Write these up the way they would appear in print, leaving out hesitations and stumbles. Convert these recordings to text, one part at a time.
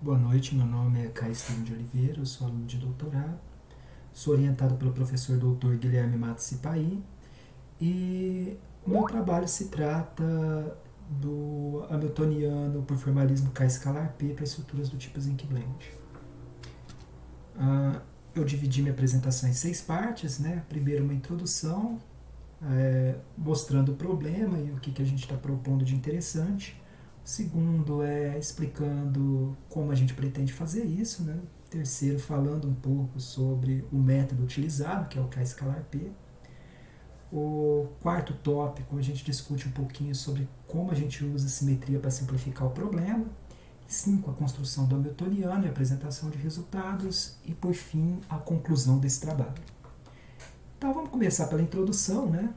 Boa noite, meu nome é Caio Estevam de Oliveira, eu sou aluno de doutorado, sou orientado pelo professor doutor Guilherme Matos Sipaí e o meu trabalho se trata do Hamiltoniano por formalismo K-escalar P para estruturas do tipo Zinc Blend. Eu dividi minha apresentação em 6 partes, né? Primeiro uma introdução, mostrando o problema e o que a gente está propondo de interessante. O segundo é explicando como a gente pretende fazer isso, né? Terceiro, falando um pouco sobre o método utilizado, que é o K-escalar P. O quarto tópico, a gente discute um pouquinho sobre como a gente usa a simetria para simplificar o problema. 5, a construção do Hamiltoniano e a apresentação de resultados. E, por fim, a conclusão desse trabalho. Então, vamos começar pela introdução, né?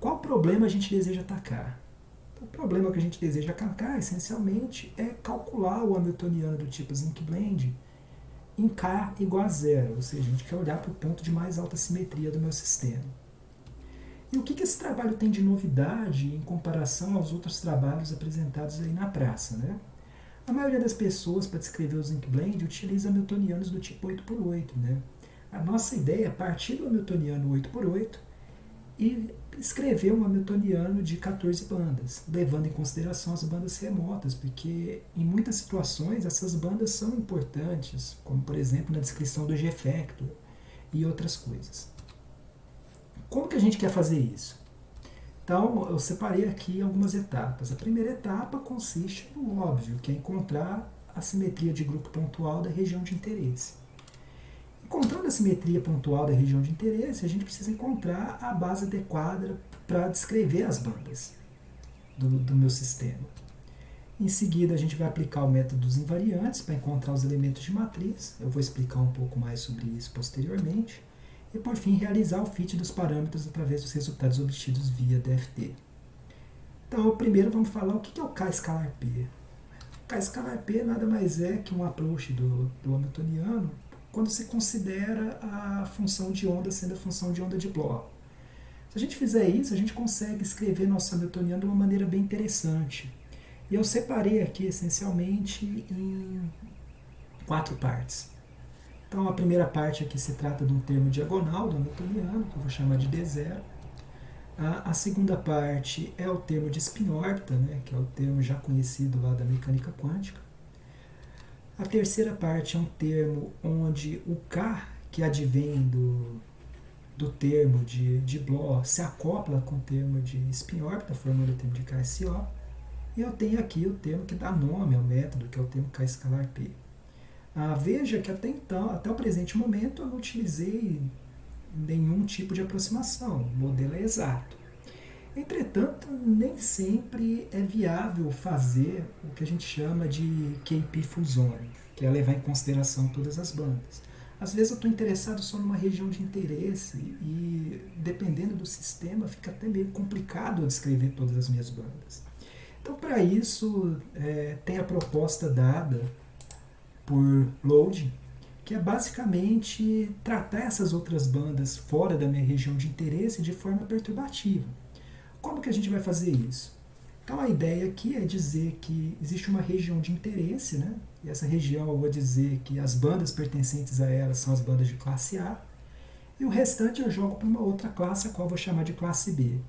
Qual problema a gente deseja atacar? O problema que a gente deseja atacar, essencialmente, é calcular o Hamiltoniano do tipo Zinc Blend em K igual a zero, ou seja, a gente quer olhar para o ponto de mais alta simetria do meu sistema. E o que esse trabalho tem de novidade em comparação aos outros trabalhos apresentados aí na praça, né? A maioria das pessoas, para descrever o Zinc Blend, utiliza Hamiltonianos do tipo 8x8, né? A nossa ideia é partir do Hamiltoniano 8x8 e escrever um Hamiltoniano de 14 bandas, levando em consideração as bandas remotas, porque em muitas situações essas bandas são importantes, como por exemplo na descrição do G-factor e outras coisas. Como que a gente quer fazer isso? Então, eu separei aqui algumas etapas. A primeira etapa consiste no óbvio, que é encontrar a simetria de grupo pontual da região de interesse. Encontrando a simetria pontual da região de interesse, a gente precisa encontrar a base adequada para descrever as bandas do meu sistema. Em seguida, a gente vai aplicar o método dos invariantes para encontrar os elementos de matriz. Eu vou explicar um pouco mais sobre isso posteriormente. E, por fim, realizar o fit dos parâmetros através dos resultados obtidos via DFT. Então, primeiro vamos falar o que é o K-escalar P. O K-escalar P nada mais é que um approach do Hamiltoniano quando se considera a função de onda sendo a função de onda de bloco. Se a gente fizer isso, a gente consegue escrever nosso Hamiltoniano de uma maneira bem interessante. E eu separei aqui, essencialmente, em 4 partes. Então, a primeira parte aqui se trata de um termo diagonal do Hamiltoniano, que eu vou chamar de D0. A segunda parte é o termo de spin-órbita, né, que é o termo já conhecido lá da mecânica quântica. A terceira parte é um termo onde o K, que advém do termo de Bloch, se acopla com o termo de spin-órbita, formando o termo de KSO. E eu tenho aqui o termo que dá nome ao método, que é o termo K-escalar P. Veja que até então, até o presente momento, eu não utilizei nenhum tipo de aproximação, o modelo é exato. Entretanto, nem sempre é viável fazer o que a gente chama de KP fusone, que é levar em consideração todas as bandas. Às vezes eu estou interessado só numa região de interesse e, dependendo do sistema, fica até meio complicado eu descrever todas as minhas bandas. Então, para isso, tem a proposta dada por Loading, que é basicamente tratar essas outras bandas fora da minha região de interesse de forma perturbativa. Como que a gente vai fazer isso? Então a ideia aqui é dizer que existe uma região de interesse, né? E essa região eu vou dizer que as bandas pertencentes a ela são as bandas de classe A, e o restante eu jogo para uma outra classe, a qual eu vou chamar de classe B.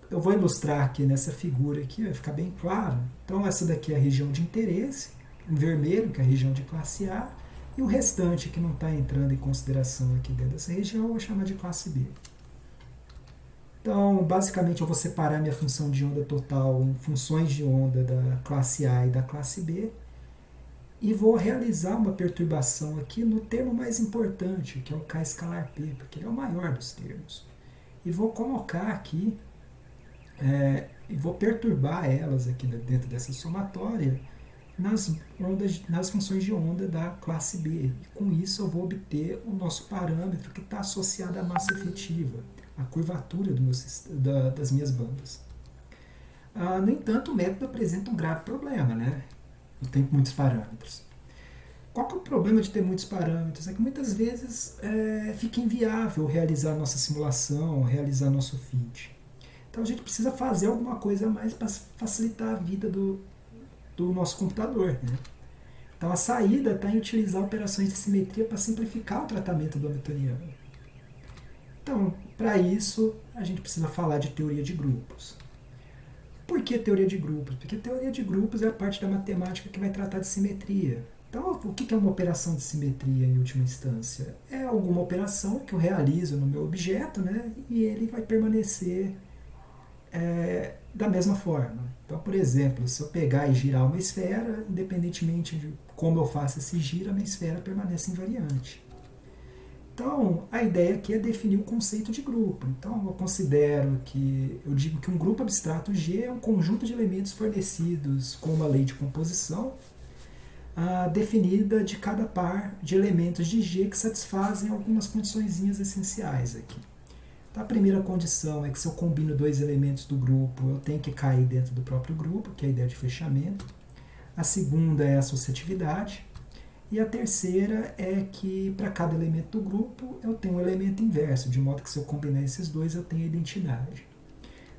Eu vou ilustrar aqui nessa figura aqui, vai ficar bem claro. Então essa daqui é a região de interesse, em vermelho, que é a região de classe A, e o restante que não está entrando em consideração aqui dentro dessa região eu vou chamar de classe B. Então, basicamente, eu vou separar minha função de onda total em funções de onda da classe A e da classe B e vou realizar uma perturbação aqui no termo mais importante, que é o K-escalar P, porque ele é o maior dos termos. E vou colocar aqui, e vou perturbar elas aqui dentro dessa somatória nas funções de onda da classe B. E com isso eu vou obter o nosso parâmetro que está associado à massa efetiva, a curvatura das minhas bandas. No entanto, o método apresenta um grave problema, né? Eu tenho muitos parâmetros. Qual que é o problema de ter muitos parâmetros? É que muitas vezes fica inviável realizar nossa simulação, realizar nosso fit. Então a gente precisa fazer alguma coisa a mais para facilitar a vida do nosso computador, né? Então a saída está em utilizar operações de simetria para simplificar o tratamento do hamiltoniano. Então, para isso, a gente precisa falar de teoria de grupos. Por que teoria de grupos? Porque teoria de grupos é a parte da matemática que vai tratar de simetria. Então, o que é uma operação de simetria em última instância? É alguma operação que eu realizo no meu objeto, né, e ele vai permanecer da mesma forma. Então, por exemplo, se eu pegar e girar uma esfera, independentemente de como eu faço esse giro, a minha esfera permanece invariante. Então, a ideia aqui é definir o conceito de grupo. Então, eu digo que um grupo abstrato G é um conjunto de elementos fornecidos com uma lei de composição definida de cada par de elementos de G que satisfazem algumas condiçõezinhas essenciais aqui. Então, a primeira condição é que se eu combino dois elementos do grupo, eu tenho que cair dentro do próprio grupo, que é a ideia de fechamento. A segunda é a associatividade. E a terceira é que para cada elemento do grupo eu tenho um elemento inverso, de modo que se eu combinar esses dois eu tenho a identidade.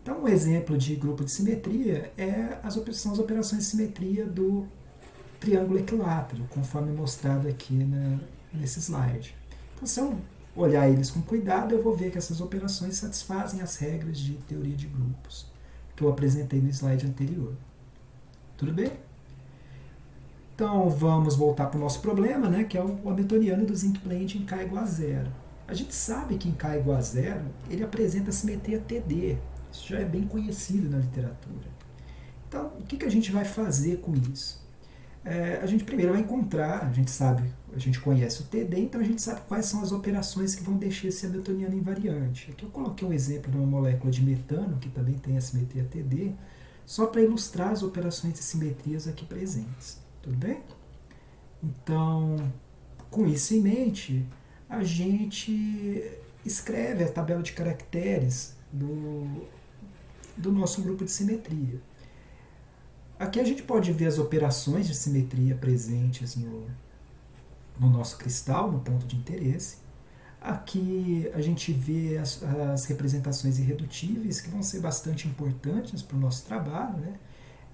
Então um exemplo de grupo de simetria são as operações de simetria do triângulo equilátero, conforme mostrado aqui nesse slide. Então se eu olhar eles com cuidado, eu vou ver que essas operações satisfazem as regras de teoria de grupos, que eu apresentei no slide anterior. Tudo bem? Então vamos voltar para o nosso problema, né, que é o hamiltoniano do zinc blende em K igual a zero. A gente sabe que em K igual a zero ele apresenta a simetria TD. Isso já é bem conhecido na literatura. Então, o que a gente vai fazer com isso? A gente primeiro vai encontrar, a gente conhece o TD, então a gente sabe quais são as operações que vão deixar esse hamiltoniano invariante. Aqui eu coloquei um exemplo de uma molécula de metano, que também tem a simetria TD, só para ilustrar as operações de simetrias aqui presentes. Tudo bem? Então, com isso em mente, a gente escreve a tabela de caracteres do nosso grupo de simetria. Aqui a gente pode ver as operações de simetria presentes no nosso cristal, no ponto de interesse. Aqui a gente vê as representações irredutíveis, que vão ser bastante importantes para o nosso trabalho, né?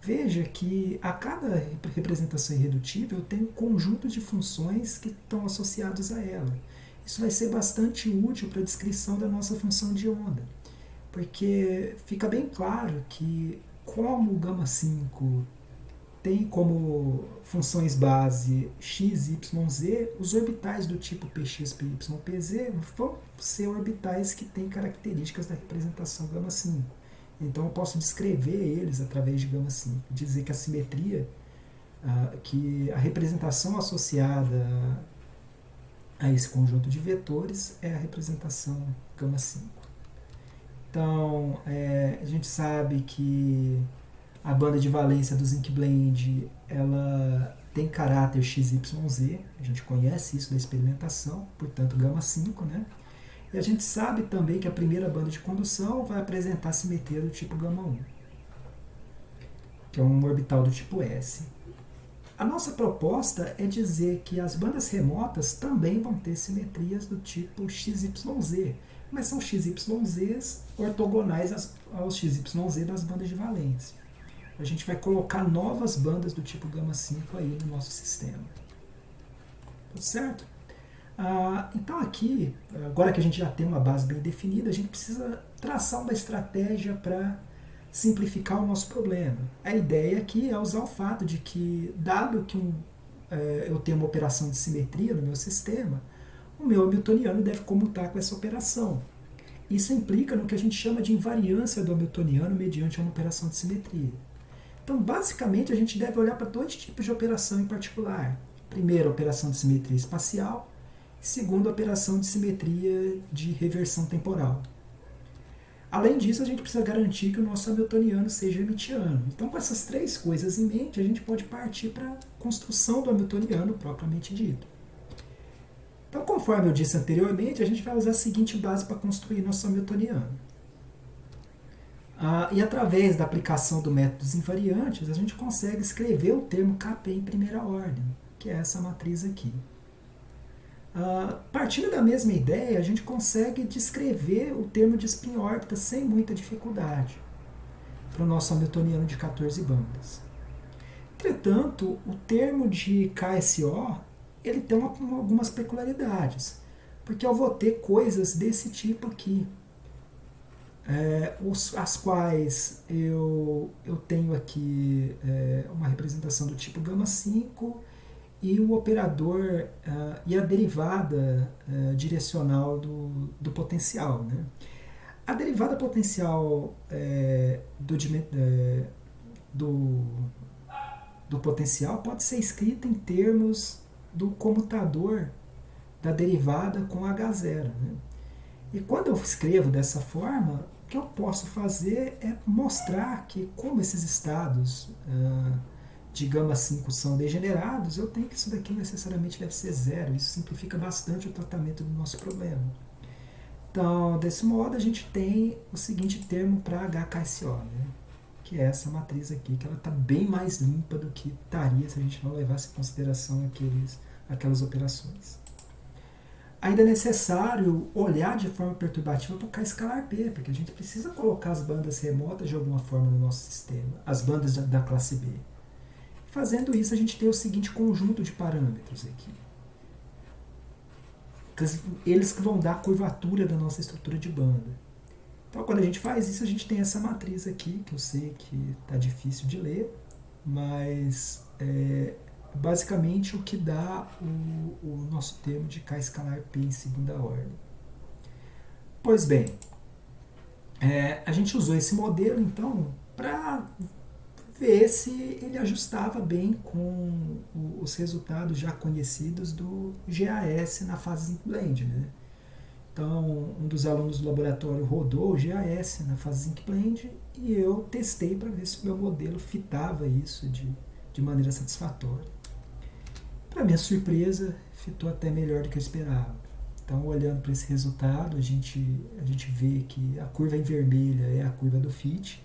Veja que a cada representação irredutível eu tenho um conjunto de funções que estão associados a ela. Isso vai ser bastante útil para a descrição da nossa função de onda, porque fica bem claro que como o γ5 tem como funções base x, y, z, os orbitais do tipo px, py, pz vão ser orbitais que têm características da representação γ5. Então eu posso descrever eles através de γ5, dizer que a simetria, que a representação associada a esse conjunto de vetores é a representação γ5. Então a gente sabe que a banda de valência do zinc blende ela tem caráter XYZ, a gente conhece isso da experimentação, portanto γ5, né? E a gente sabe também que a primeira banda de condução vai apresentar simetria do tipo γ1, que é um orbital do tipo S. A nossa proposta é dizer que as bandas remotas também vão ter simetrias do tipo XYZ, mas são XYZs ortogonais aos XYZ das bandas de valência. A gente vai colocar novas bandas do tipo γ5 aí no nosso sistema. Tudo certo? Então aqui, agora que a gente já tem uma base bem definida, a gente precisa traçar uma estratégia para simplificar o nosso problema. A ideia aqui é usar o fato de que, dado que eu tenho uma operação de simetria no meu sistema, o meu hamiltoniano deve comutar com essa operação. Isso implica no que a gente chama de invariância do hamiltoniano mediante uma operação de simetria. Então, basicamente, a gente deve olhar para dois tipos de operação em particular. Primeiro, a operação de simetria espacial, segundo, a operação de simetria de reversão temporal. Além disso, a gente precisa garantir que o nosso hamiltoniano seja hermitiano. Então, com essas três coisas em mente, a gente pode partir para a construção do hamiltoniano propriamente dito. Então, conforme eu disse anteriormente, a gente vai usar a seguinte base para construir nosso hamiltoniano. E através da aplicação do método dos invariantes, a gente consegue escrever o termo Kp em primeira ordem, que é essa matriz aqui. Partindo da mesma ideia, a gente consegue descrever o termo de spin-órbita sem muita dificuldade para o nosso hamiltoniano de 14 bandas. Entretanto, o termo de KSO ele tem algumas peculiaridades, porque eu vou ter coisas desse tipo aqui, as quais eu tenho aqui uma representação do tipo gama 5 e o operador e a derivada direcional do potencial. Né? A derivada potencial do, do potencial pode ser escrita em termos do comutador da derivada com H0. Né? E quando eu escrevo dessa forma, o que eu posso fazer é mostrar que, como esses estados de gama 5 são degenerados, eu tenho que isso daqui necessariamente deve ser zero. Isso simplifica bastante o tratamento do nosso problema. Então, desse modo, a gente tem o seguinte termo para HKSO, né? Que é essa matriz aqui, que ela está bem mais limpa do que estaria se a gente não levasse em consideração aquelas operações. Ainda é necessário olhar de forma perturbativa para o K escalar P, porque a gente precisa colocar as bandas remotas de alguma forma no nosso sistema, as bandas da classe B. Fazendo isso, a gente tem o seguinte conjunto de parâmetros aqui. Eles que vão dar a curvatura da nossa estrutura de banda. Então, quando a gente faz isso, a gente tem essa matriz aqui, que eu sei que está difícil de ler, mas basicamente o que dá o nosso termo de K escalar P em segunda ordem. Pois bem, a gente usou esse modelo, então, para ver se ele ajustava bem com os resultados já conhecidos do GAS na fase Zinc Blend. Né? Então, um dos alunos do laboratório rodou o GAS na fase Zinc Blend e eu testei para ver se o meu modelo fitava isso de maneira satisfatória. Para minha surpresa, fitou até melhor do que eu esperava. Então, olhando para esse resultado, a gente vê que a curva em vermelha é a curva do fit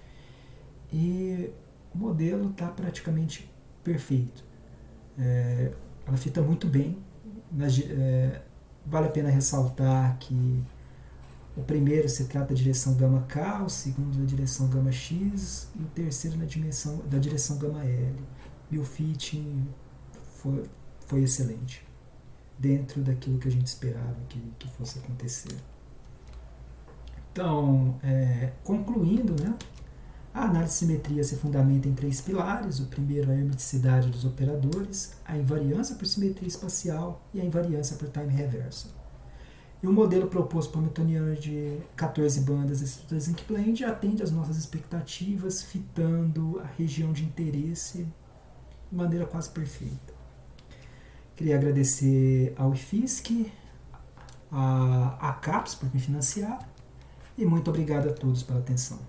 e o modelo está praticamente perfeito. Ela fita muito bem. Vale a pena ressaltar que o primeiro se trata da direção gama K, o segundo da direção gama X e o terceiro da direção gama L. E o fit foi excelente, dentro daquilo que a gente esperava que fosse acontecer. Então, concluindo, né? A análise de simetria se fundamenta em 3 pilares. O primeiro é a hermeticidade dos operadores, a invariância por simetria espacial e a invariância por time reversal. E o modelo proposto por Hamiltoniano de 14 bandas da estrutura Zinc Blend atende às nossas expectativas, fitando a região de interesse de maneira quase perfeita. Queria agradecer ao IFSC, a CAPES por me financiar, e muito obrigado a todos pela atenção.